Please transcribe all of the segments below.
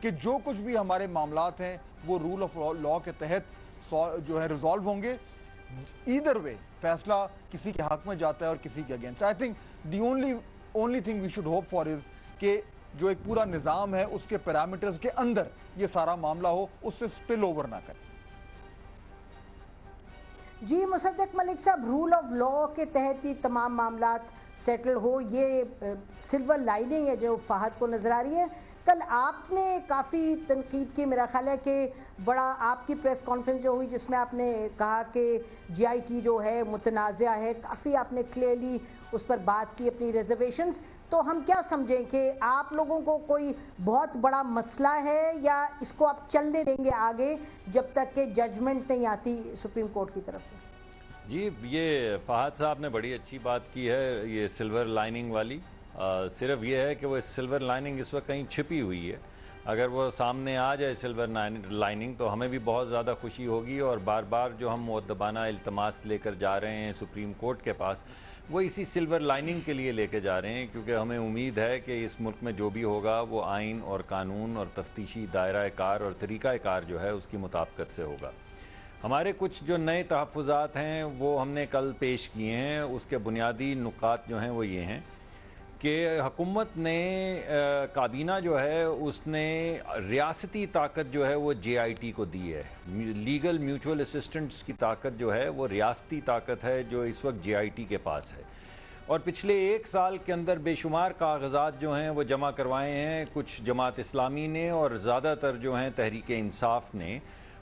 کہ جو کچھ بھی ہمارے معاملات ہیں وہ رول آف لا کے تحت جو ہے ریزالو ہوں گے. ایدر وے فیصلہ کسی کے حق میں جاتا ہے اور کسی کے against. I think the only thing we should hope for is کہ جو ایک پورا نظام ہے اس کے پیرامیٹرز کے اندر یہ سارا معاملہ ہو, اس سے سپل اوور نہ کرے. جی مصدق ملک صاحب, رول آف لا کے تحت ہی تمام معاملات سیٹل ہو, یہ سلور لائننگ ہے جو فہد کو نظر آ رہی ہے. کل آپ نے کافی تنقید کی, میرا خیال ہے کہ بڑا آپ کی پریس کانفرنس جو ہوئی جس میں آپ نے کہا کہ جی آئی ٹی جو ہے متنازع ہے, کافی آپ نے کلیئرلی اس پر بات کی اپنی ریزرویشنز. تو ہم کیا سمجھیں کہ آپ لوگوں کو کوئی بہت بڑا مسئلہ ہے یا اس کو آپ چلنے دیں گے آگے جب تک کہ ججمنٹ نہیں آتی سپریم کورٹ کی طرف سے؟ جی یہ فہد صاحب نے بڑی اچھی بات کی ہے یہ سلور لائننگ والی. صرف یہ ہے کہ وہ سلور لائننگ اس وقت کہیں چھپی ہوئی ہے. اگر وہ سامنے آ جائے سلور لائننگ تو ہمیں بھی بہت زیادہ خوشی ہوگی, اور بار بار جو ہم مؤدبانہ التماس لے کر جا رہے ہیں سپریم کورٹ کے پاس وہ اسی سلور لائننگ کے لیے لے کے جا رہے ہیں, کیونکہ ہمیں امید ہے کہ اس ملک میں جو بھی ہوگا وہ آئین اور قانون اور تفتیشی دائرہ کار اور طریقہ کار جو ہے اس کی مطابقت سے ہوگا. ہمارے کچھ جو نئے تحفظات ہیں وہ ہم نے کل پیش کیے ہیں. اس کے بنیادی نکات جو ہیں وہ یہ ہیں کہ حکومت نے کابینہ جو ہے اس نے ریاستی طاقت جو ہے وہ جے آئی ٹی کو دی ہے. لیگل میوچول اسسٹنٹس کی طاقت جو ہے وہ ریاستی طاقت ہے جو اس وقت جے آئی ٹی کے پاس ہے, اور پچھلے 1 سال کے اندر بے شمار کاغذات جو ہیں وہ جمع کروائے ہیں, کچھ جماعت اسلامی نے اور زیادہ تر جو ہیں تحریک انصاف نے,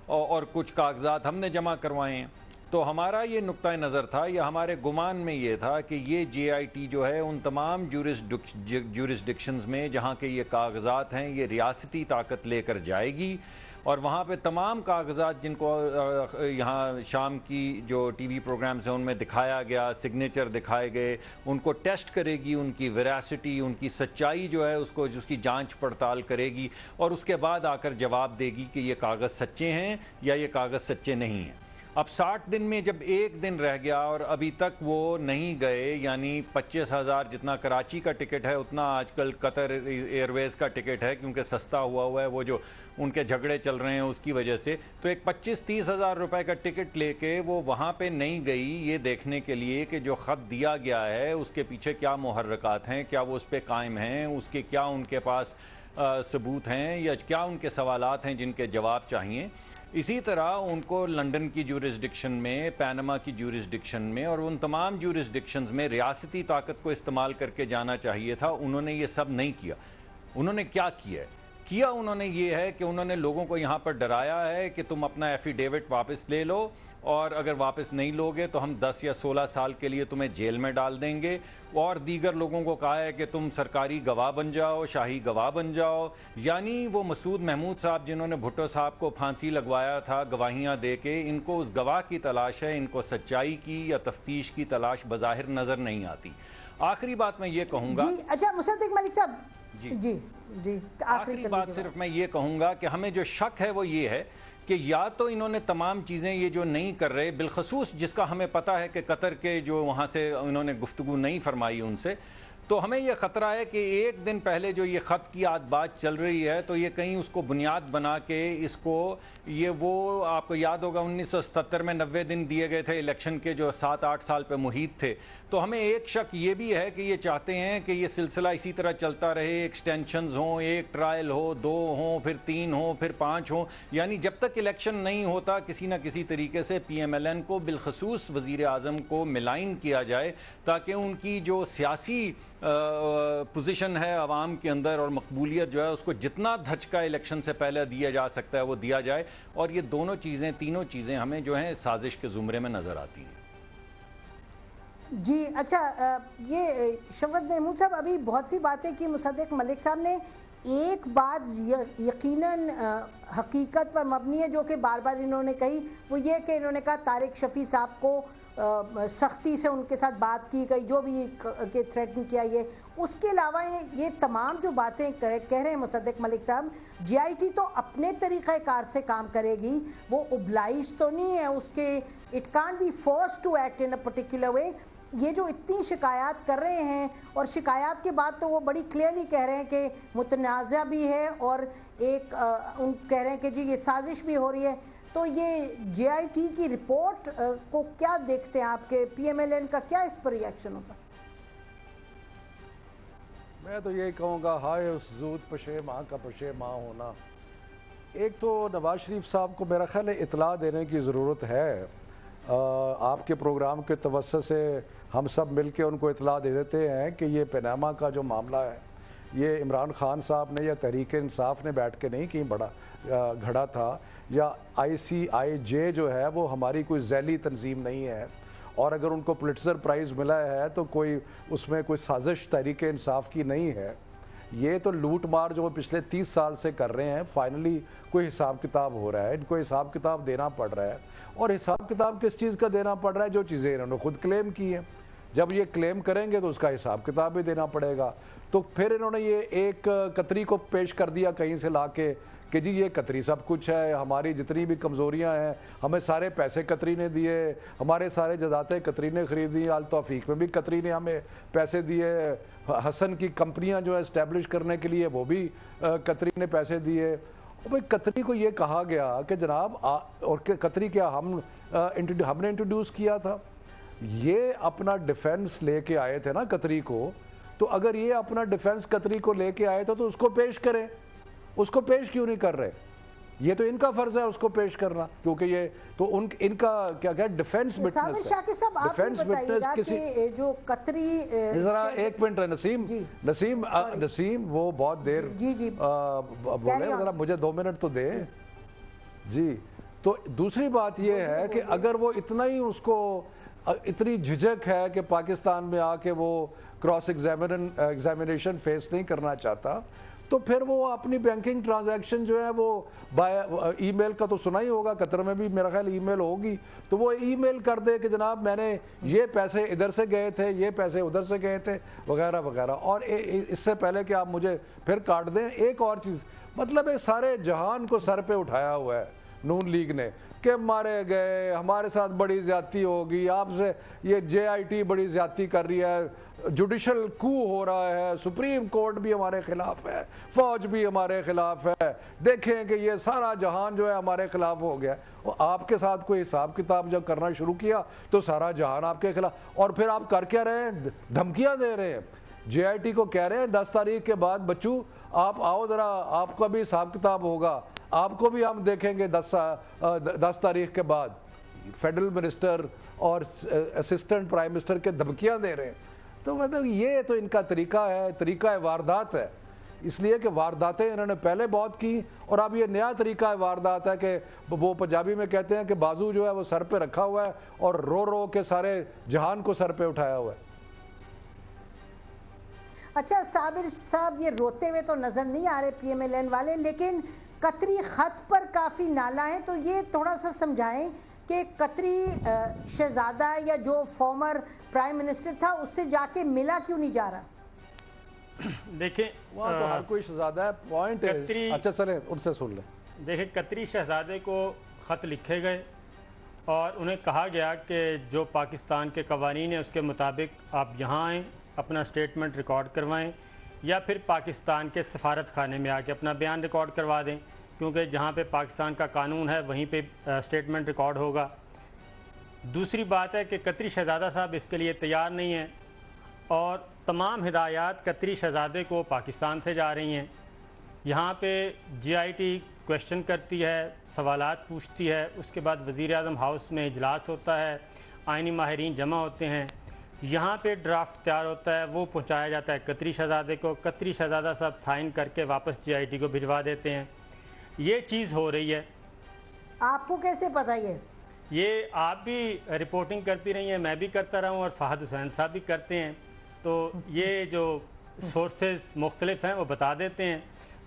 اور کچھ کاغذات ہم نے جمع کروائے ہیں. تو ہمارا یہ نقطہ نظر تھا یا ہمارے گمان میں یہ تھا کہ یہ جے آئی ٹی جو ہے ان تمام جورسڈکشنز میں جہاں کے یہ کاغذات ہیں یہ ریاستی طاقت لے کر جائے گی, اور وہاں پہ تمام کاغذات جن کو یہاں شام کی جو ٹی وی پروگرامز ہیں ان میں دکھایا گیا, سگنیچر دکھائے گئے, ان کو ٹیسٹ کرے گی, ان کی ویراسٹی, ان کی سچائی جو ہے اس کی جانچ پڑتال کرے گی, اور اس کے بعد آ کر جواب دے گی کہ یہ کاغذ سچے ہیں یا یہ کاغذ سچے نہیں ہیں. اب 60 دن میں جب 1 دن رہ گیا اور ابھی تک وہ نہیں گئے, یعنی 25,000 جتنا کراچی کا ٹکٹ ہے اتنا آج کل قطر ایئر ویز کا ٹکٹ ہے کیونکہ سستا ہوا ہے, وہ جو ان کے جھگڑے چل رہے ہیں اس کی وجہ سے, تو ایک 25-30 ہزار روپے کا ٹکٹ لے کے وہ وہاں پہ نہیں گئی یہ دیکھنے کے لیے کہ جو خط دیا گیا ہے اس کے پیچھے کیا محرکات ہیں, کیا وہ اس پہ قائم ہیں, اس کے کیا ان کے پاس ثبوت ہیں یا کیا ان کے سوالات ہیں جن کے جواب چاہیے. اسی طرح ان کو لنڈن کی جورسڈکشن میں, پینما کی جورسڈکشن میں اور ان تمام جورسڈکشنز میں ریاستی طاقت کو استعمال کر کے جانا چاہیے تھا. انہوں نے یہ سب نہیں کیا. انہوں نے کیا کیا انہوں نے یہ ہے کہ انہوں نے لوگوں کو یہاں پر ڈرایا ہے کہ تم اپنا ایفیڈیوٹ واپس لے لو, اور اگر واپس نہیں لوگے تو ہم 10 یا 16 سال کے لیے تمہیں جیل میں ڈال دیں گے, اور دیگر لوگوں کو کہا ہے کہ تم سرکاری گواہ بن جاؤ, شاہی گواہ بن جاؤ. یعنی وہ مسعود محمود صاحب جنہوں نے بھٹو صاحب کو پھانسی لگوایا تھا گواہیاں دے کے, ان کو اس گواہ کی تلاش ہے, ان کو سچائی کی یا تفتیش کی تلاش بظاہر نظر نہیں آتی. آخری بات میں یہ کہوں گا, جی اچھا مصدق ملک صاحب, جی آخری بات صرف میں یہ کہوں گا کہ ہمیں جو شک ہے وہ یہ ہے کہ یا تو انہوں نے تمام چیزیں یہ جو نہیں کر رہے, بالخصوص جس کا ہمیں پتہ ہے کہ قطر کے جو وہاں سے انہوں نے گفتگو نہیں فرمائی ان سے, تو ہمیں یہ خطرہ ہے کہ 1 دن پہلے جو یہ خط کی بات چل رہی ہے تو یہ کہیں اس کو بنیاد بنا کے اس کو یہ وہ آپ کو یاد ہوگا 1977 میں 90 دن دیے گئے تھے الیکشن کے جو 7-8 سال پہ محیط تھے. تو ہمیں ایک شک یہ بھی ہے کہ یہ چاہتے ہیں کہ یہ سلسلہ اسی طرح چلتا رہے, ایکسٹینشنز ہوں, 1 ٹرائل ہو, 2 ہوں, پھر 3 ہوں, پھر 5 ہوں, یعنی جب تک الیکشن نہیں ہوتا کسی نہ کسی طریقے سے پی ایم ایل این کو بالخصوص وزیر اعظم کو ملائن کیا جائے تاکہ ان کی جو سیاسی پوزیشن ہے عوام کے اندر اور مقبولیت جو ہے اس کو جتنا دھچکا الیکشن سے پہلے دیا جا سکتا ہے وہ دیا جائے. اور یہ تینوں چیزیں ہمیں جو ہیں سازش کے زمرے میں نظر آتی ہیں. جی اچھا, یہ شفقت محمود صاحب ابھی بہت سی باتیں کی مصدق ملک صاحب نے, ایک بات یقیناً حقیقت پر مبنی ہے جو کہ بار بار انہوں نے کہی, وہ یہ کہ انہوں نے کہا طارق شفیع صاحب کو سختی سے ان کے ساتھ بات کی گئی, جو بھی کہ تھریٹن کیا. یہ اس کے علاوہ یہ تمام جو باتیں کہہ رہے ہیں مصدق ملک صاحب, جی آئی ٹی تو اپنے طریقہ کار سے کام کرے گی, وہ obliged تو نہیں ہے اس کے, it can't be forced to act in a particular way. یہ جو اتنی شکایات کر رہے ہیں اور شکایات کے بعد تو وہ بڑی کلیئرلی کہہ رہے ہیں کہ متنازع بھی ہے اور ایک کہہ رہے ہیں کہ جی یہ سازش بھی ہو رہی ہے، تو یہ جے آئی ٹی کی رپورٹ کو کیا دیکھتے ہیں آپ کے پی ایم ایل این کا کیا اس پر ریئیکشن ہوگا؟ میں تو یہی کہوں گا ہائے اس زود پشیماں کا پشیماں ہونا۔ ایک تو نواز شریف صاحب کو میرا خیال ہے اطلاع دینے کی ضرورت ہے، آپ کے پروگرام کے توسط سے ہم سب مل کے ان کو اطلاع دے دیتے ہیں کہ یہ پیناما کا جو معاملہ ہے یہ عمران خان صاحب نے یا تحریک انصاف نے بیٹھ کے نہیں کہیں بڑا گھڑا تھا، یا ICIJ جو ہے وہ ہماری کوئی ذیلی تنظیم نہیں ہے، اور اگر ان کو پولیٹزر پرائز ملا ہے تو کوئی اس میں کوئی سازش تحریک انصاف کی نہیں ہے۔ یہ تو لوٹ مار جو وہ پچھلے 30 سال سے کر رہے ہیں، فائنلی کوئی حساب کتاب ہو رہا ہے، ان کو حساب کتاب دینا پڑ رہا ہے، اور حساب کتاب کس چیز کا دینا پڑ رہا ہے؟ جو چیزیں انہوں نے خود کلیم کی ہیں۔ جب یہ کلیم کریں گے تو اس کا حساب کتاب بھی دینا پڑے گا۔ تو پھر انہوں نے یہ ایک قطری کو پیش کر دیا کہیں سے لا کے کہ جی یہ قطری سب کچھ ہے، ہماری جتنی بھی کمزوریاں ہیں ہمیں سارے پیسے قطری نے دیے، ہمارے سارے جائیدادیں قطری نے خریدی، آل توفیق میں بھی قطری نے ہمیں پیسے دیے، حسن کی کمپنیاں جو ہے اسٹیبلش کرنے کے لیے وہ بھی قطری نے پیسے دیے۔ اور بھائی قطری کو یہ کہا گیا کہ جناب اور قطری کیا ہم نے انٹروڈیوس کیا تھا؟ یہ اپنا ڈیفنس لے کے آئے تھے نا قطری کو، تو اگر یہ اپنا ڈیفنس قطری کو لے کے آئے تو اس کو پیش کریں، اس کو پیش کیوں نہیں کر رہے؟ یہ تو ان کا فرض ہے اس کو پیش کرنا، کیونکہ یہ تو ان کا کیا ڈیفنس وٹنس ہے۔ شاکر صاحب آپ بتائیے گا کہ جو قطری ذرا ایک منٹ ہے نسیم وہ بہت دیر بولے، ذرا مجھے 2 منٹ تو دے جی۔ تو دوسری بات یہ ہے کہ اگر وہ اتنا ہی اس کو اتنی جھجک ہے کہ پاکستان میں آ کے وہ کراس ایگزامینیشن فیس نہیں کرنا چاہتا، تو پھر وہ اپنی بینکنگ ٹرانزیکشن جو ہے وہ ای میل کا تو سنا ہی ہوگا، قطر میں بھی میرا خیال ای میل ہوگی، تو وہ ای میل کر دے کہ جناب میں نے یہ پیسے ادھر سے گئے تھے، یہ پیسے ادھر سے گئے تھے، وغیرہ وغیرہ، اور اس سے پہلے کہ آپ مجھے پھر کاٹ دیں۔ ایک اور چیز، مطلب ہے سارے جہان کو سر پہ اٹھایا ہوا ہے نون لیگ نے کہ مارے گئے، ہمارے ساتھ بڑی زیادتی ہوگی، آپ سے یہ جے آئی ٹی بڑی زیادتی کر رہی ہے، جوڈیشل کو ہو رہا ہے، سپریم کورٹ بھی ہمارے خلاف ہے، فوج بھی ہمارے خلاف ہے، دیکھیں کہ یہ سارا جہان جو ہے ہمارے خلاف ہو گیا۔ اور آپ کے ساتھ کوئی حساب کتاب جب کرنا شروع کیا تو سارا جہان آپ کے خلاف، اور پھر آپ کر کیا رہے ہیں؟ دھمکیاں دے رہے ہیں، جے آئی ٹی کو کہہ رہے ہیں 10 تاریخ کے بعد بچو آپ آؤ ذرا، آپ کا بھی حساب کتاب ہوگا، آپ کو بھی ہم دیکھیں گے 10 تاریخ کے بعد۔ فیڈرل منسٹر اور اسسٹنٹ پرائم منسٹر کے دھمکیاں دے رہے ہیں، تو مطلب یہ تو ان کا طریقہ ہے، طریقہ واردات ہے، اس لیے کہ وارداتیں انہوں نے پہلے بہت کی، اور اب یہ نیا طریقہ واردات ہے کہ وہ پنجابی میں کہتے ہیں کہ بازو جو ہے وہ سر پہ رکھا ہوا ہے اور رو رو کے سارے جہان کو سر پہ اٹھایا ہوا ہے۔ اچھا صابر صاحب، یہ روتے ہوئے تو نظر نہیں آ رہے پی ایم ایل این والے، لیکن قطری خط پر کافی نالا ہے، تو یہ تھوڑا سا سمجھائیں کہ قطری شہزادہ یا جو فارمر پرائم منسٹر تھا اس سے جا کے ملا کیوں نہیں جا رہا؟ دیکھیں وہاں تو ہر کوئی شہزادہ ہے، پوائنٹ ہے۔ اچھا چلیں ان سے سن لیں۔ دیکھیں قطری شہزادے کو خط لکھے گئے اور انہیں کہا گیا کہ جو پاکستان کے قوانین ہیں اس کے مطابق آپ یہاں آئیں، اپنا سٹیٹمنٹ ریکارڈ کروائیں، یا پھر پاکستان کے سفارت خانے میں آ کے اپنا بیان ریکارڈ کروا دیں، کیونکہ جہاں پہ پاکستان کا قانون ہے وہیں پہ سٹیٹمنٹ ریکارڈ ہوگا۔ دوسری بات ہے کہ قطری شہزادہ صاحب اس کے لیے تیار نہیں ہیں، اور تمام ہدایات قطری شہزادے کو پاکستان سے جا رہی ہیں۔ یہاں پہ جے آئی ٹی کویشچن کرتی ہے، سوالات پوچھتی ہے، اس کے بعد وزیر اعظم ہاؤس میں اجلاس ہوتا ہے، آئینی ماہرین جمع ہوتے ہیں، یہاں پہ ڈرافٹ تیار ہوتا ہے، وہ پہنچایا جاتا ہے قطری شہزادے کو، قطری شہزادہ صاحب سائن کر کے واپس جے آئی ٹی کو بھجوا دیتے ہیں۔ یہ چیز ہو رہی ہے۔ آپ کو کیسے پتہ یہ آپ بھی رپورٹنگ کرتی رہی ہیں، میں بھی کرتا رہا ہوں، اور فہد حسین صاحب بھی کرتے ہیں، تو یہ جو سورسز مختلف ہیں وہ بتا دیتے ہیں،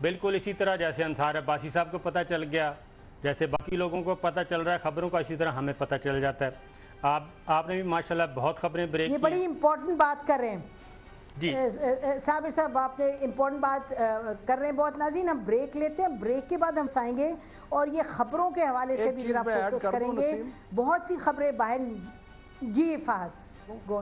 بالکل اسی طرح جیسے انصار عباسی صاحب کو پتہ چل گیا، جیسے باقی لوگوں کو پتہ چل رہا ہے خبروں کا، اسی طرح ہمیں پتہ چل جاتا ہے۔ آپ نے بھی ماشاءاللہ بہت خبریں بریک کی، یہ بڑی امپورٹنٹ بات کر رہے ہیں جی صابر صاحب، آپ نے امپورٹنٹ بات کر رہے ہیں بہت۔ ناظرین ہم بریک لیتے ہیں، بریک کے بعد ہم آئیں گے اور یہ خبروں کے حوالے سے بھی ذرا فوکس کریں گے، بہت سی خبریں باہر۔ جی فہد گو۔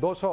200,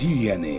DNA।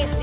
HD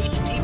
HD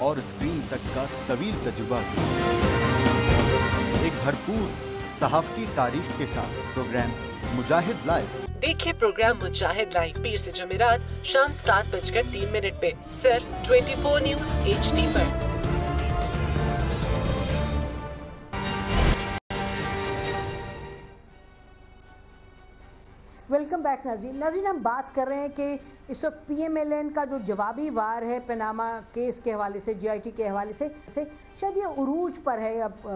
اور اسکرین تک کا طویل تجربہ بھی۔ ایک بھرپور صحافتی تاریخ کے ساتھ پروگرام مجاہد لائیو۔ دیکھیے پروگرام مجاہد لائیو پیر سے جمعرات شام 7:03 پہ صرف 24 نیوز HD پر۔ ویلکم بیک ناظرین۔ ناظرین ہم بات کر رہے ہیں کہ اس وقت PMLN کا جو جوابی وار ہے پناما کیس کے حوالے سے، GIT کے حوالے سے شاید یہ عروج پر ہے، اب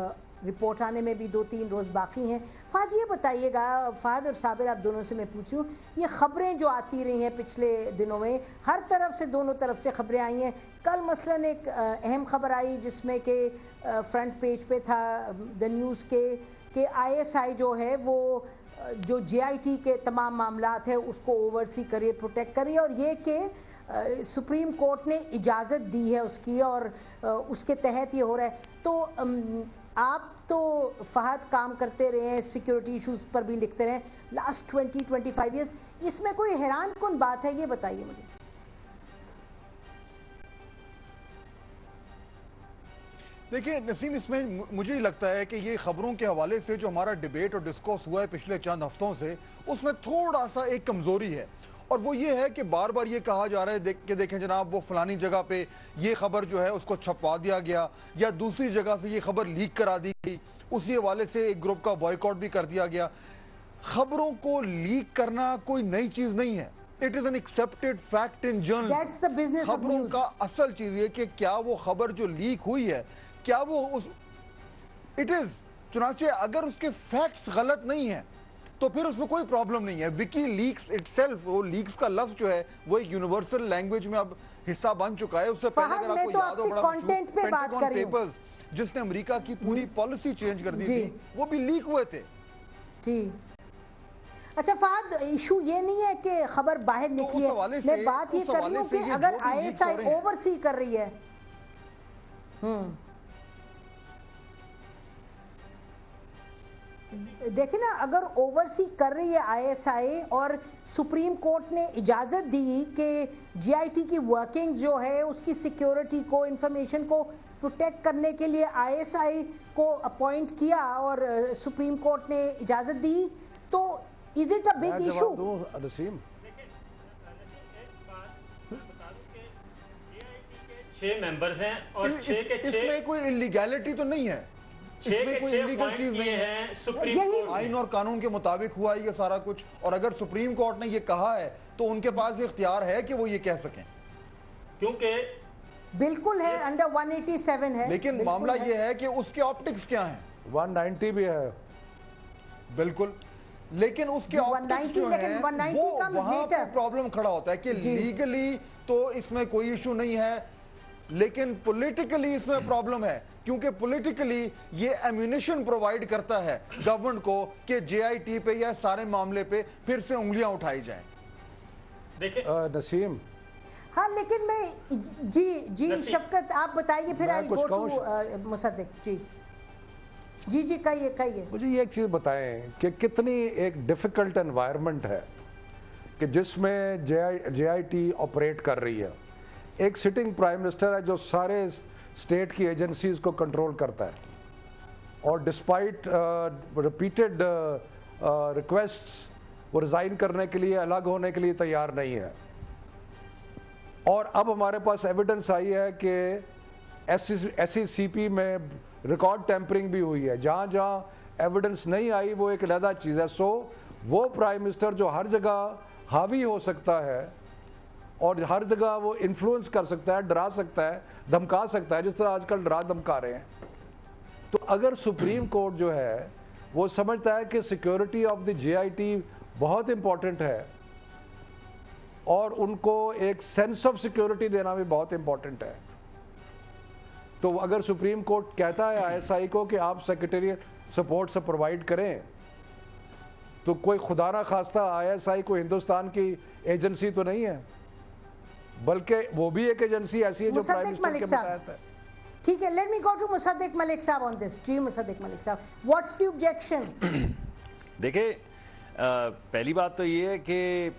رپورٹ آنے میں بھی 2-3 روز باقی ہیں۔ فہد یہ بتائیے گا، فہد اور صابر آپ دونوں سے میں پوچھوں، یہ خبریں جو آتی رہی ہیں پچھلے دنوں میں ہر طرف سے، دونوں طرف سے خبریں آئی ہیں، کل مثلاً ایک اہم خبر آئی جس میں کہ فرنٹ پیج پہ تھا دا نیوز کے کہ ISI جو ہے وہ جو GIT کے تمام معاملات ہیں اس کو اوورسی کریے، پروٹیکٹ کریے، اور یہ کہ سپریم کورٹ نے اجازت دی ہے اس کی اور اس کے تحت یہ ہو رہا ہے۔ تو آپ تو فہد کام کرتے رہے ہیں، سیکیورٹی ایشوز پر بھی لکھتے رہے ہیں لاسٹ 20-25 ایئرز، اس میں کوئی حیران کن بات ہے؟ یہ بتائیے مجھے۔ دیکھیں نسیم، اس میں مجھے لگتا ہے کہ یہ خبروں کے حوالے سے جو ہمارا ڈیبیٹ اور ڈسکس ہوا ہے پچھلے چند ہفتوں سے، اس میں تھوڑا سا ایک کمزوری ہے، اور وہ یہ ہے کہ بار بار یہ کہا جا رہا ہے کہ دیکھیں جناب وہ فلانی جگہ پہ یہ خبر جو ہے اس کو چھپوا دیا گیا، یا دوسری جگہ سے یہ خبر لیک کرا دی گئی، اسی حوالے سے ایک گروپ کا بائیکاٹ بھی کر دیا گیا۔ خبروں کو لیک کرنا کوئی نئی چیز نہیں ہے، it is an accepted fact in journalism. خبروں کا اصل چیز یہ کہ کیا وہ خبر جو لیک ہوئی ہے کیا وہ اٹ از، چنانچہ اگر اس کے فیکٹس غلط نہیں ہیں تو پھر اس میں کوئی پرابلم نہیں ہے۔ وکی لیکس اٹ سیلف، وہ لیکس کا لفظ جو ہے وہ ایک یونیورسل لینگویج میں اب حصہ بن چکا ہے۔ اس سے پہلے اگر آپ کو یاد ہو بڑا پینٹاگون پیپرز جس نے امریکہ کی پوری پالیسی چینج کر دی تھی، وہ بھی لیک ہوئے تھے۔ جی اچھا فہد، ایشو یہ نہیں ہے کہ خبر باہر نکلی ہے، میں بات یہ کر رہی ہوں کہ اگر ISI اوورسی کر رہی ہے، دیکھیں نا، اگر اوورسی کر رہی ہے ISI اور سپریم کورٹ نے اجازت دی کہ GIT کی ورکنگ جو ہے اس کی سیکیورٹی کو، انفارمیشن کو پروٹیکٹ کرنے کے لیے ISI کو اپوائنٹ کیا اور سپریم کورٹ نے اجازت دی، تو is it a big issue? Naseem 6 members ہیں اور 6 کے 6 اس میں کوئی انلیگیلٹی تو نہیں ہے، اس میں کوئی انلیگل چیز نہیں ہے، آئین اور قانون کے مطابق ہوا ہے یہ سارا کچھ، اور اگر سپریم کورٹ نے یہ کہا ہے تو ان کے پاس یہ اختیار ہے کہ وہ یہ کہہ سکیں، کیونکہ بالکل ہے انڈر 187 ہے، لیکن معاملہ یہ ہے کہ اس کے آپٹکس کیا ہیں؟ 190 بھی ہے بالکل، لیکن اس کے آپٹکس جو ہیں وہ وہاں پہ پرابلم کھڑا ہوتا ہے کہ لیگلی تو اس میں کوئی ایشو نہیں ہے، لیکن پولیٹیکلی اس میں پرابلم ہے، کیونکہ پولیٹیکلی یہ ایمونیشن پرووائیڈ کرتا ہے گورنمنٹ کو کہ GIT پہ یا سارے معاملے پہ پھر سے انگلیاں اٹھائی جائیں۔ دیکھیں نسیم، ہاں لیکن میں جی شفقت آپ بتائیے، پھر آئی گو ٹو مصدق۔ جی کہیے۔ مجھے یہ ایک چیز بتائیں کہ کتنی ایک ڈیفیکلٹ انوائرمنٹ ہے کہ جس میں GIT آپریٹ کر رہی ہے، ایک سٹنگ پرائم منسٹر ہے جو سارے اسٹیٹ کی ایجنسیز کو کنٹرول کرتا ہے، اور ڈسپائٹ ریپیٹڈ ریکویسٹس وہ ریزائن کرنے کے لیے، الگ ہونے کے لیے تیار نہیں ہے، اور اب ہمارے پاس ایویڈنس آئی ہے کہ SECP میں ریکارڈ ٹیمپرنگ بھی ہوئی ہے، جہاں جہاں ایویڈنس نہیں آئی وہ ایک علیحدہ چیز ہے۔ سو وہ پرائم منسٹر جو ہر جگہ حاوی ہو سکتا ہے اور ہر جگہ وہ انفلوئنس کر سکتا ہے، ڈرا سکتا ہے، دھمکا سکتا ہے، جس طرح آج کل ڈرا دھمکا رہے ہیں، تو اگر سپریم کورٹ جو ہے وہ سمجھتا ہے کہ سیکیورٹی آف دی GIT بہت امپورٹنٹ ہے اور ان کو ایک سینس آف سیکیورٹی دینا بھی بہت امپورٹنٹ ہے، تو اگر سپریم کورٹ کہتا ہے ISI کو کہ آپ سیکریٹریٹ سپورٹ سے پرووائڈ کریں، تو کوئی خدا نہ خواستہ ISI کو ہندوستان کی ایجنسی تو نہیں ہے، بلکہ وہ بھی ایک ایجنسی ایسی ہے جو پرائم منسٹر کے متحد ہے۔ ٹھیک ہے، لیٹ می گو ٹو مصدق ملک صاحب آن دس۔ جی مصدق ملک صاحب، واٹس دی آبجیکشن؟ دیکھیں پہلی بات تو یہ ہے کہ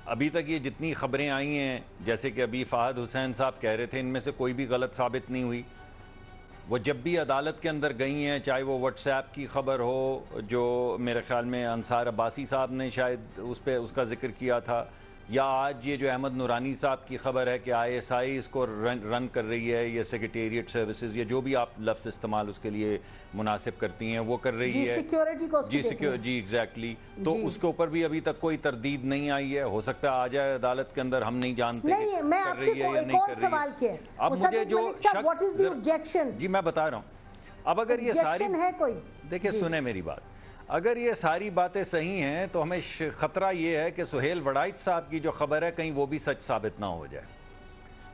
ابھی تک یہ جتنی خبریں آئی ہیں جیسے کہ ابھی فہد حسین صاحب کہہ رہے تھے ان میں سے کوئی بھی غلط ثابت نہیں ہوئی. وہ جب بھی عدالت کے اندر گئی ہیں چاہے وہ واٹس ایپ کی خبر ہو جو میرے خیال میں انصار عباسی صاحب نے شاید اس کا ذکر کیا تھا, یا آج یہ جو احمد نورانی صاحب کی خبر ہے کہ ISI اس کو رن کر رہی ہے, یہ سیکریٹریٹ سروسز یا جو بھی آپ لفظ استعمال اس کے لیے مناسب کرتی ہیں وہ کر رہی ہے, سیکیورٹی کو جی ایگزیکٹلی. تو اس کے اوپر بھی ابھی تک کوئی تردید نہیں آئی ہے. ہو سکتا ہے آ جائے عدالت کے اندر, ہم نہیں جانتے نہیں. میں آپ سے ایک اور سوال کیا, اب مجھے جو جی میں بتا رہا ہوں, اب اگر یہ ساری دیکھیں سنیں میری بات, اگر یہ ساری باتیں صحیح ہیں تو ہمیں خطرہ یہ ہے کہ سہیل وڑائچ صاحب کی جو خبر ہے کہیں وہ بھی سچ ثابت نہ ہو جائے,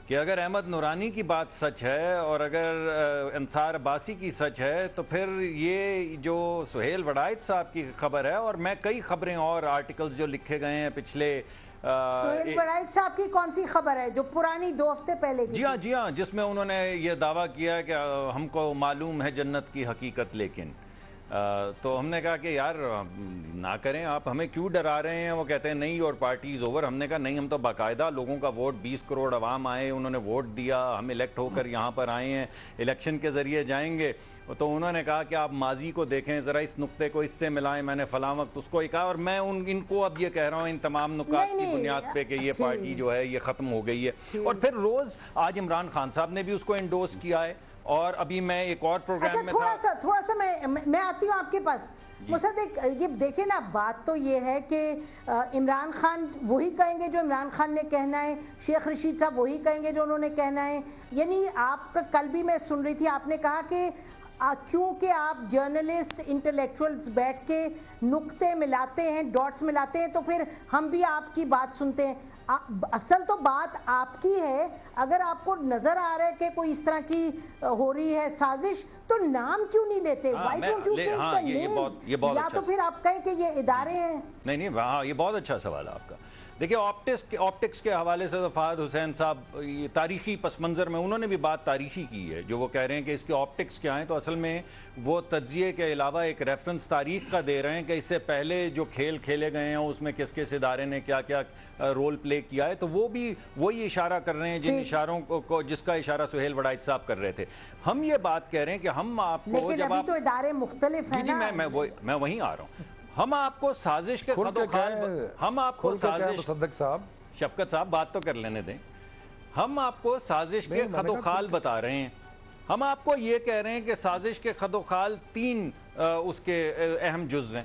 کہ اگر احمد نورانی کی بات سچ ہے اور اگر انصار عباسی کی سچ ہے تو پھر یہ جو سہیل وڑائچ صاحب کی خبر ہے, اور میں کئی خبریں اور آرٹیکلز جو لکھے گئے ہیں پچھلے سہیل وڑائچ صاحب کی کون سی خبر ہے جو پرانی 2 ہفتے پہلے کی؟ جی ہاں, جس میں انہوں نے یہ دعویٰ کیا کہ ہم کو معلوم ہے جنت کی حقیقت, لیکن تو ہم نے کہا کہ یار نہ کریں آپ, ہمیں کیوں ڈرا رہے ہیں؟ وہ کہتے ہیں نہیں اور پارٹیز اوور. ہم نے کہا نہیں, ہم تو باقاعدہ لوگوں کا ووٹ 20 کروڑ عوام آئے, انہوں نے ووٹ دیا, ہم الیکٹ ہو کر یہاں پر آئے ہیں, الیکشن کے ذریعے جائیں گے. تو انہوں نے کہا کہ آپ ماضی کو دیکھیں ذرا, اس نقطے کو اس سے ملائیں. میں نے فلاں وقت اس کو کہا, اور میں ان کو اب یہ کہہ رہا ہوں ان تمام نکات کی بنیاد پہ کہ یہ پارٹی جو ہے یہ ختم ہو گئی ہے. اور پھر روز آج عمران خان صاحب نے بھی اس کو انڈورس کیا ہے, اور ابھی میں ایک اور پروگرام میں تھوڑا سا میں آتی ہوں آپ کے پاس. مصدق یہ دیکھیں نا, بات تو یہ ہے کہ عمران خان وہی کہیں گے جو عمران خان نے کہنا ہے, شیخ رشید صاحب وہی کہیں گے جو انہوں نے کہنا ہے. یعنی آپ کا کل بھی میں سن رہی تھی, آپ نے کہا کہ کیونکہ آپ جرنلسٹ انٹلیکچوئلز بیٹھ کے نقطے ملاتے ہیں, ڈاٹس ملاتے ہیں, تو پھر ہم بھی آپ کی بات سنتے ہیں. اصل تو بات آپ کی ہے. اگر آپ کو نظر آ رہا ہے کہ کوئی اس طرح کی ہو رہی ہے سازش, تو نام کیوں نہیں لیتے؟ Why don't you take the names? یا تو پھر آپ کہیں کہ یہ ادارے ہیں. نہیں, ہاں یہ بہت اچھا سوال ہے آپ کا. دیکھیں آپٹکس کے حوالے سے تو فہد حسین صاحب تاریخی پس منظر میں انہوں نے بھی بات تاریخی کی ہے, جو وہ کہہ رہے ہیں کہ اس کی آپٹکس کیا ہیں, تو اصل میں وہ تجزیے کے علاوہ ایک ریفرنس تاریخ کا دے رہے ہیں کہ اس سے پہلے جو کھیل کھیلے گئے ہیں اس میں کس کس ادارے نے کیا کیا رول پلے کیا ہے. تو وہ بھی وہی اشارہ کر رہے ہیں جن اشاروں کو جس کا اشارہ سہیل وڑائچ صاحب کر رہے تھے. ہم یہ بات کہہ رہے ہیں کہ ہم آپ کو, لیکن ابھی تو ادارے مختلف ہیں نا. میں وہیں آ رہا ہوں. ہم آپ کو سازش کے خد و خال, ہم آپ کو سازش, شفقت صاحب بات تو کر لینے دیں, ہم آپ کو سازش کے خد و خال بتا رہے ہیں. ہم آپ کو یہ کہہ رہے ہیں کہ سازش کے خد و خال 3 اس کے اہم جز ہیں.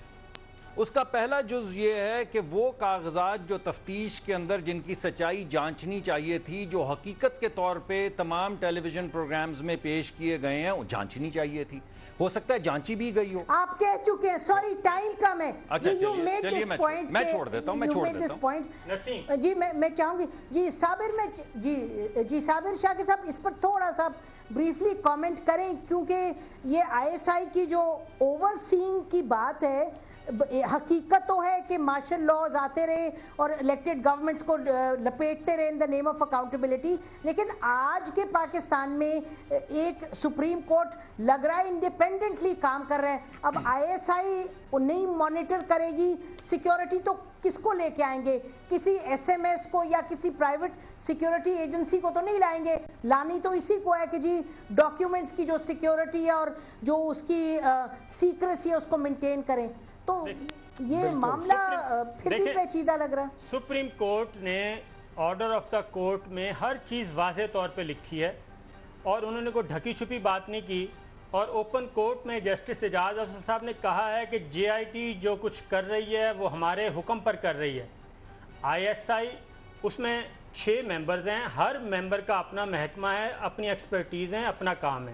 اس کا پہلا جز یہ ہے کہ وہ کاغذات جو تفتیش کے اندر جن کی سچائی جانچنی چاہیے تھی, جو حقیقت کے طور پہ تمام ٹیلی ویژن پروگرامز میں پیش کیے گئے ہیں, وہ جانچنی چاہیے تھی. ہو سکتا ہے جانچی بھی گئی ہو. آپ کہہ چکے ہیں, سوری ٹائم کم ہے. چلیے میں چھوڑ دیتا ہوں. جی میں چاہوں گی جی صابر شاکر صاحب اس پر تھوڑا سا بریفلی کامنٹ کریں, کیونکہ یہ ISI کی جو اوور سینگ کی بات ہے, حقیقت تو ہے کہ مارشل لاز آتے رہے اور الیکٹڈ گورنمنٹس کو لپیٹتے رہے ان دا نیم آف اکاؤنٹیبلٹی, لیکن آج کے پاکستان میں ایک سپریم کورٹ لگ رہا ہے انڈیپینڈنٹلی کام کر رہا ہے. اب ISI نہیں مانیٹر کرے گی سیکیورٹی, تو کس کو لے کے آئیں گے؟ کسی SMS کو یا کسی پرائیویٹ سیکیورٹی ایجنسی کو تو نہیں لائیں گے. لانی تو اسی کو ہے کہ جی ڈاکیومنٹس کی جو سیکیورٹی ہے اور جو اس کی سیکریسی ہے اس کو مینٹین کریں. تو یہ معاملہ پھر بھی پیچیدہ لگ رہا ہے. سپریم کورٹ نے آرڈر آف دا کورٹ میں ہر چیز واضح طور پہ لکھی ہے, اور انہوں نے کوئی ڈھکی چھپی بات نہیں کی. اور اوپن کورٹ میں جسٹس اعجاز افضل صاحب نے کہا ہے کہ JIT جو کچھ کر رہی ہے وہ ہمارے حکم پر کر رہی ہے. ISI اس میں 6 ممبرز ہیں, ہر ممبر کا اپنا محکمہ ہے, اپنی ایکسپرٹیز ہیں, اپنا کام ہے.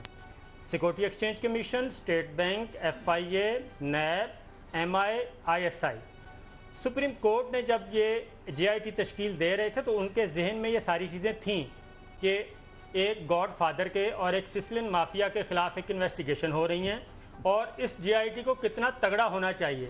Security exchange commission, state bank, FIA, NAB, MI, ISI. Supreme court نے جب یہ JIT تشکیل دے رہے تھے تو ان کے ذہن میں یہ ساری چیزیں تھیں کہ ایک گاڈ فادر کے اور ایک سسلن مافیا کے خلاف ایک انویسٹیگیشن ہو رہی ہیں, اور اس JIT کو کتنا تگڑا ہونا چاہیے.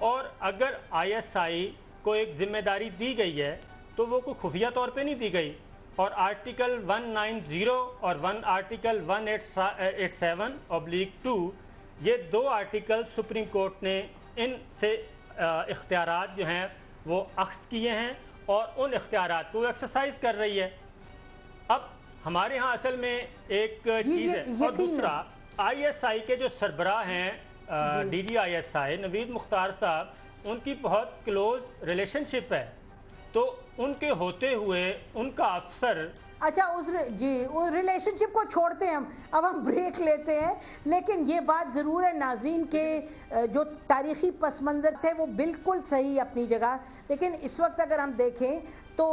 اور اگر ISI کو ایک ذمہ داری دی گئی ہے تو وہ کوئی خفیہ طور پہ نہیں دی گئی. اور آرٹیکل 190 اور آرٹیکل 187/2 یہ 2 آرٹیکل سپریم کورٹ نے ان سے اختیارات جو ہیں وہ اخذ کیے ہیں, اور ان اختیارات کو ایکسرسائز کر رہی ہے. اب ہمارے ہاں اصل میں ایک چیز ہے. اور دوسرا ISI کے جو سربراہ ہیں DG ISI نوید مختار صاحب, ان کی بہت کلوز ریلیشن شپ ہے, تو ان کے ہوتے ہوئے ان کا افسر اچھا اس ریلیشن شپ کو چھوڑتے ہیں اب ہم بریک لیتے ہیں. لیکن یہ بات ضرور ہے ناظرین کے جو تاریخی پس منظر تھے وہ بالکل صحیح اپنی جگہ, لیکن اس وقت اگر ہم دیکھیں تو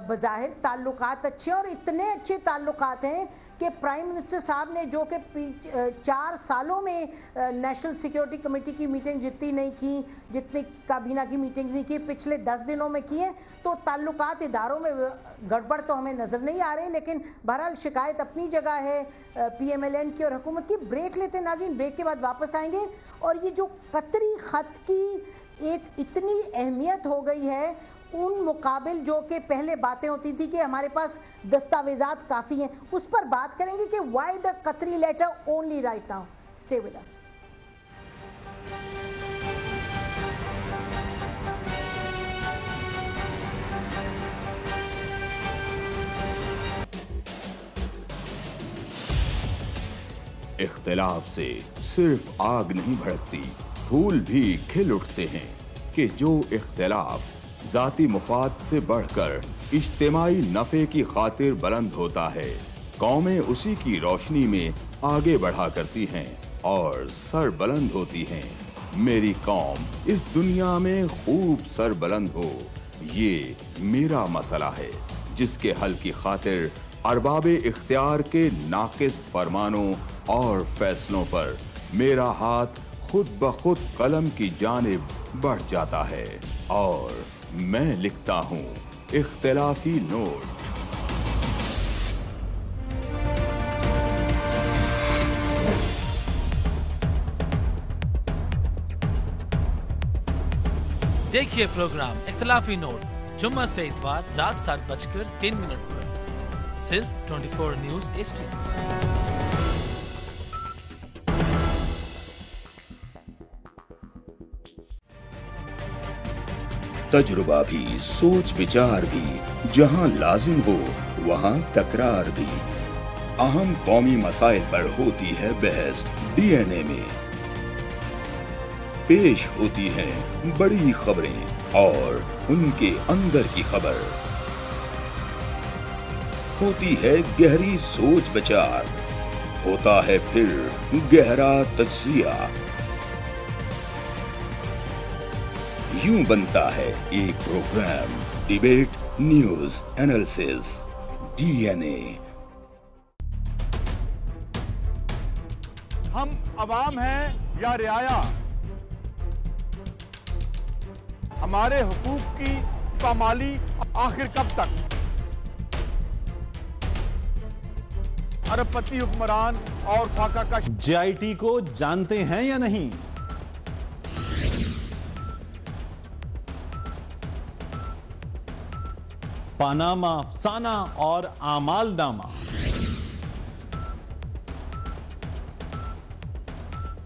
بظاہر تعلقات اچھے اور اتنے اچھے تعلقات ہیں کہ پرائم منسٹر صاحب نے جو کہ 4 سالوں میں نیشنل سیکیورٹی کمیٹی کی میٹنگ جتنی نہیں کی, جتنی کابینہ کی میٹنگز نہیں کی, پچھلے 10 دنوں میں کی ہیں. تو تعلقات اداروں میں گڑبڑ تو ہمیں نظر نہیں آ رہی, لیکن بہرحال شکایت اپنی جگہ ہے PMLN کی اور حکومت کی. بریک لیتے ہیں ناظرین, بریک کے بعد واپس آئیں گے. اور یہ جو قطری خط کی ایک اتنی اہمیت ہو گئی ہے ان مقابل جو کہ پہلے باتیں ہوتی تھی کہ ہمارے پاس دستاویزات کافی ہیں, اس پر بات کریں گے کہ why the Qatari letter only right now. Stay with us. اختلاف سے صرف آگ نہیں بھڑکتی, پھول بھی کھل اٹھتے ہیں کہ جو اختلاف ذاتی مفاد سے بڑھ کر اجتماعی نفع کی خاطر بلند ہوتا ہے, قومیں اسی کی روشنی میں آگے بڑھا کرتی ہیں اور سر بلند ہوتی ہیں. میری قوم اس دنیا میں خوب سر بلند ہو, یہ میرا مسئلہ ہے جس کے حل کی خاطر ارباب اختیار کے ناقص فرمانوں اور فیصلوں پر میرا ہاتھ خود بخود قلم کی جانب بڑھ جاتا ہے اور میں لکھتا ہوں اختلافی نوٹ. دیکھیے پروگرام اختلافی نوٹ جمعہ سے اتوار رات 7:03 پر صرف 24 نیوز HD. تجربہ بھی, سوچ بچار بھی, جہاں لازم ہو وہاں تکرار بھی. اہم قومی مسائل پر ہوتی ہے بحث DNA میں. پیش ہوتی ہیں بڑی خبریں اور ان کے اندر کی خبر. ہوتی ہے گہری سوچ بچار, ہوتا ہے پھر گہرا تجزیہ. یوں بنتا ہے ایک program debate news analysis DNA. ہم عوام ہیں یا رعایا, ہمارے حقوق کی پامالی آخر کب تک؟ ارب پتی حکمران اور فاقہ کا JIT کو جانتے ہیں یا نہیں؟ پاناما افسانہ اور اعمال نامہ,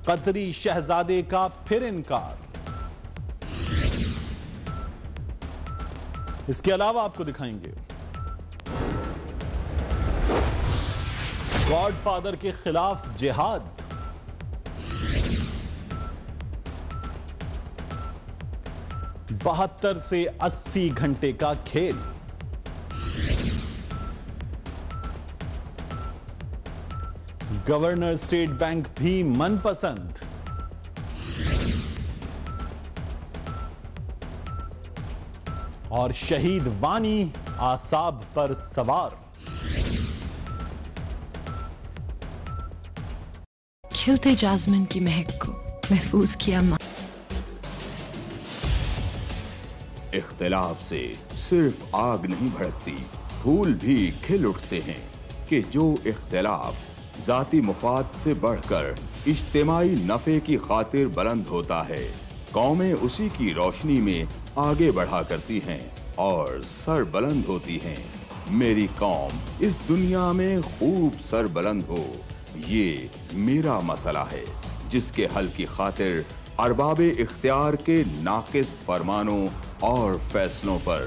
قطری شہزادے کا پھر انکار. اس کے علاوہ آپ کو دکھائیں گے گاڈ فادر کے خلاف جہاد, بہتر سے 80 گھنٹے کا کھیل, گورنر اسٹیٹ بینک بھی من پسند, اور شہید وانی اعصاب پر سوار. کھلتے جاسمن کی مہک کو محفوظ کیا. اختلاف سے صرف آگ نہیں بھڑکتی, پھول بھی کھل اٹھتے ہیں کہ جو اختلاف ذاتی مفاد سے بڑھ کر اجتماعی نفع کی خاطر بلند ہوتا ہے, قومیں اسی کی روشنی میں آگے بڑھا کرتی ہیں اور سر بلند ہوتی ہیں. میری قوم اس دنیا میں خوب سر بلند ہو, یہ میرا مسئلہ ہے جس کے حل کی خاطر ارباب اختیار کے ناقص فرمانوں اور فیصلوں پر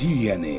DNA।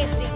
HD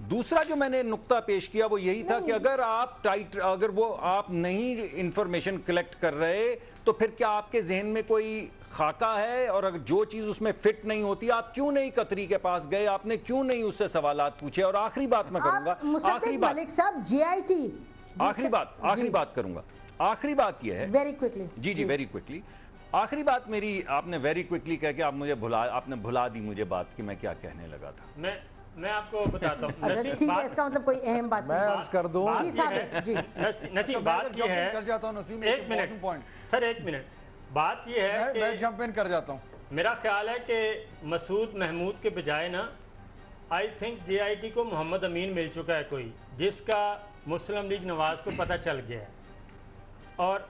دوسرا جو میں نے نقطہ پیش کیا وہ یہی تھا کہ اگر وہ آپ نہیں انفارمیشن کلیکٹ کر رہے تو پھر کیا آپ کے ذہن میں کوئی خاکہ ہے، اور اگر جو چیز اس میں فٹ نہیں ہوتی آپ کیوں نہیں قطری کے پاس گئے، آپ نے کیوں نہیں اس سے سوالات پوچھے؟ اور آخری بات میں کروں گا، آخری بات کروں گا، آخری بات یہ ہے ویری کوئکلی آخری بات میری، آپ نے ویری کوئکلی کہہ کے آپ نے بھلا دی مجھے بات کہ میں کیا کہنے لگا تھا۔ میں آپ کو بتاتا ہوں ٹھیک ہے، اس کا مطلب کوئی اہم بات میں عرض کر دوں نسیم، بات یہ ہے ایک منٹ بات یہ ہے کہ میں جمپ ان کر جاتا ہوں۔ میرا خیال ہے کہ مسعود محمود کے بجائے نا I think J I T کو محمد امین مل چکا ہے کوئی، جس کا مسلم لیگ نواز کو پتہ چل گیا ہے، اور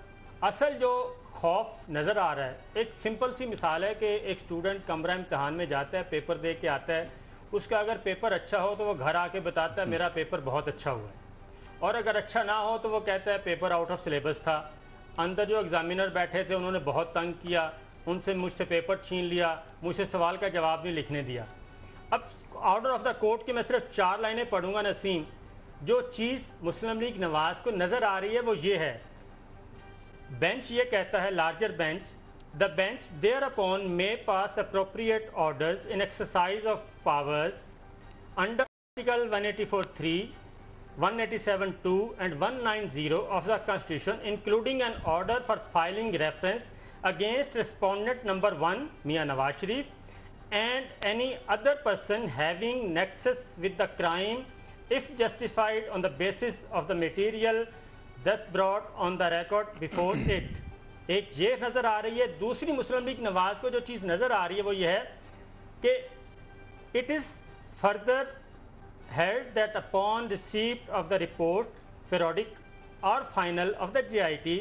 اصل جو خوف نظر آ رہا ہے، ایک سمپل سی مثال ہے کہ ایک سٹوڈنٹ کمرہ امتحان میں جاتا ہے، پیپر دے کے آتا ہے، اس کا اگر پیپر اچھا ہو تو وہ گھر آ کے بتاتا ہے میرا پیپر بہت اچھا ہوا ہے، اور اگر اچھا نہ ہو تو وہ کہتا ہے پیپر آؤٹ آف سلیبس تھا، اندر جو ایگزامینر بیٹھے تھے انہوں نے بہت تنگ کیا، ان سے مجھ سے پیپر چھین لیا، مجھ سے سوال کا جواب نہیں لکھنے دیا۔ اب آرڈر آف دا کورٹ کے میں صرف 4 لائنیں پڑھوں گا نسیم، جو چیز مسلم لیگ نواز کو نظر آ رہی ہے وہ یہ ہے، بینچ یہ کہتا ہے، larger bench, the bench thereupon may pass appropriate orders in exercise of powers under Article 184(3), 187(2) and 190 of the Constitution, including an order for filing reference against respondent number 1 Mia Nawaz Sharif and any other person having nexus with the crime if justified on the basis of the material thus brought on the record before it۔ ایک یہ نظر آ رہی ہے، دوسری مسلم league نواز کو جو چیز نظر آ رہی ہے وہ یہ ہے کہ it is further held that upon receipt of the report, periodic or final of the JIT,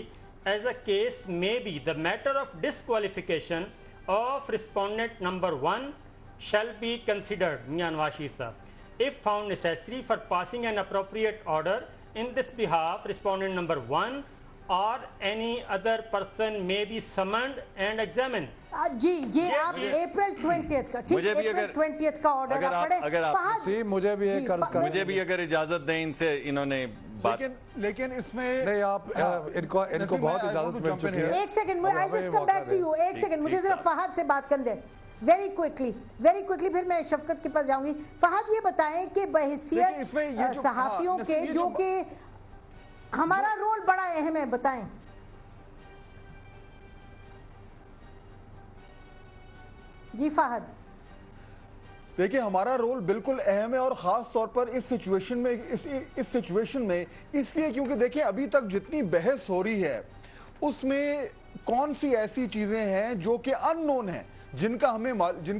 as the case may be, the matter of disqualification of respondent number 1 shall be considered, Mia Nawaz Sharif sahab, if found necessary for passing an appropriate order in this behalf, respondent number 1 or any other person may be summoned and examined۔ جی یہ آپ April 20 کا، ٹھیک ہے، April 20 کا order آپ پڑھیں۔ مجھے بھی اگر اجازت دیں ان سے، انہوں نے لیکن اس میں نہیں، آپ ان کو بہت اجازت مل چکی ہے۔ ایک second, I just come back to you، ایک سیکنڈ مجھے ذرا فہد سے بات کرنے دیں، ویری کوئکلی پھر میں شفقت کے پاس جاؤں گی۔ فہد یہ بتائیں کہ بحیثیت صحافیوں کے جو کہ ہمارا رول بڑا اہم ہے، بتائیں۔ جی فہد۔ دیکھیں ہمارا رول بالکل اہم ہے، اور خاص طور پر اس سچویشن میں اس لیے کیونکہ دیکھیں ابھی تک جتنی بحث ہو رہی ہے اس میں کون سی ایسی چیزیں ہیں جو کہ ان نون ہیں، جن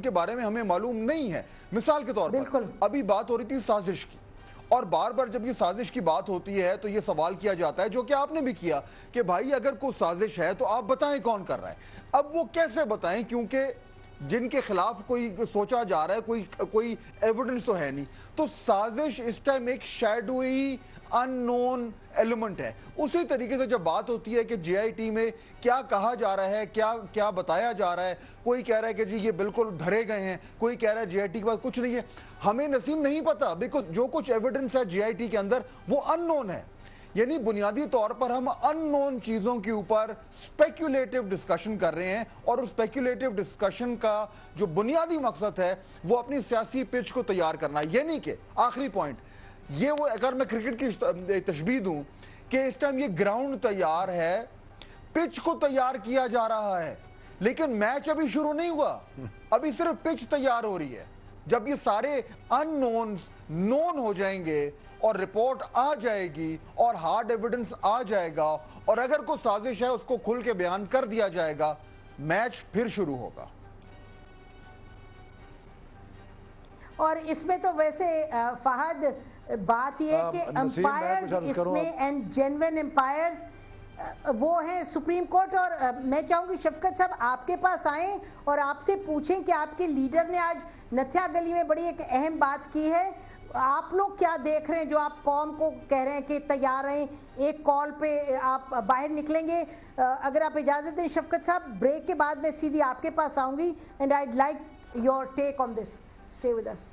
کے بارے میں ہمیں معلوم نہیں ہے۔ مثال کے طور پر ابھی بات ہو رہی تھی سازش کی، اور بار بار جب یہ سازش کی بات ہوتی ہے تو یہ سوال کیا جاتا ہے، جو کہ آپ نے بھی کیا، کہ بھائی اگر کوئی سازش ہے تو آپ بتائیں کون کر رہا ہے۔ اب وہ کیسے بتائیں، کیونکہ جن کے خلاف کوئی سوچا جا رہا ہے کوئی ایویڈنس تو ہے نہیں، تو سازش اس ٹائم ایک شیڈوئی ان نون ایلیمنٹ ہے۔ اسی طریقے سے جب بات ہوتی ہے کہ جے آئی ٹی میں کیا کہا جا رہا ہے، کیا بتایا جا رہا ہے، کوئی کہہ رہا ہے کہ جی یہ بالکل دھرے گئے ہیں، کوئی کہہ رہا ہے جے آئی ٹی کے پاس کچھ نہیں ہے، ہمیں نسیم نہیں پتا، بیکاز جو کچھ ایویڈنس ہے جے آئی ٹی کے اندر وہ ان نون ہے۔ یعنی بنیادی طور پر ہم ان نون چیزوں کے اوپر سپیکولیٹو ڈسکشن کر رہے ہیں، اور اس سپیکولیٹو ڈسکشن کا جو بنیادی مقصد ہے وہ اپنی سیاسی پچ کو تیار کرنا ہے۔ یعنی کہ آخری پوائنٹ یہ، وہ اگر میں کرکٹ کی تشبیہ دوں کہ اس ٹائم یہ گراؤنڈ تیار ہے، پچ کو تیار کیا جا رہا ہے، لیکن میچ ابھی شروع نہیں ہوا، ابھی صرف پچ تیار ہو رہی ہے۔ جب یہ سارے ان نونز نون ہو جائیں گے اور رپورٹ آ جائے گی اور ہارڈ ایویڈنس آ جائے گا، اور اگر کوئی سازش ہے اس کو کھل کے بیان کر دیا جائے گا، میچ پھر شروع ہوگا۔ اور اس میں تو ویسے فہد بات یہ ہے کہ امپائرز اس میں اینڈ جینوین امپائرز وہ ہیں سپریم کورٹ، اور میں چاہوں گی شفقت صاحب آپ کے پاس آئیں اور آپ سے پوچھیں کہ آپ کے لیڈر نے آج نتھیا گلی میں بڑی ایک اہم بات کی ہے، آپ لوگ کیا دیکھ رہے ہیں جو آپ قوم کو کہہ رہے ہیں کہ تیار رہیں، ایک کال پہ آپ باہر نکلیں گے؟ اگر آپ اجازت دیں شفقت صاحب، بریک کے بعد میں سیدھی آپ کے پاس آؤں گی، and I'd like your take on this, stay with us.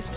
HD।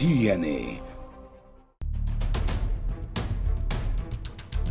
DNA।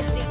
HD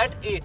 @8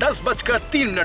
10:03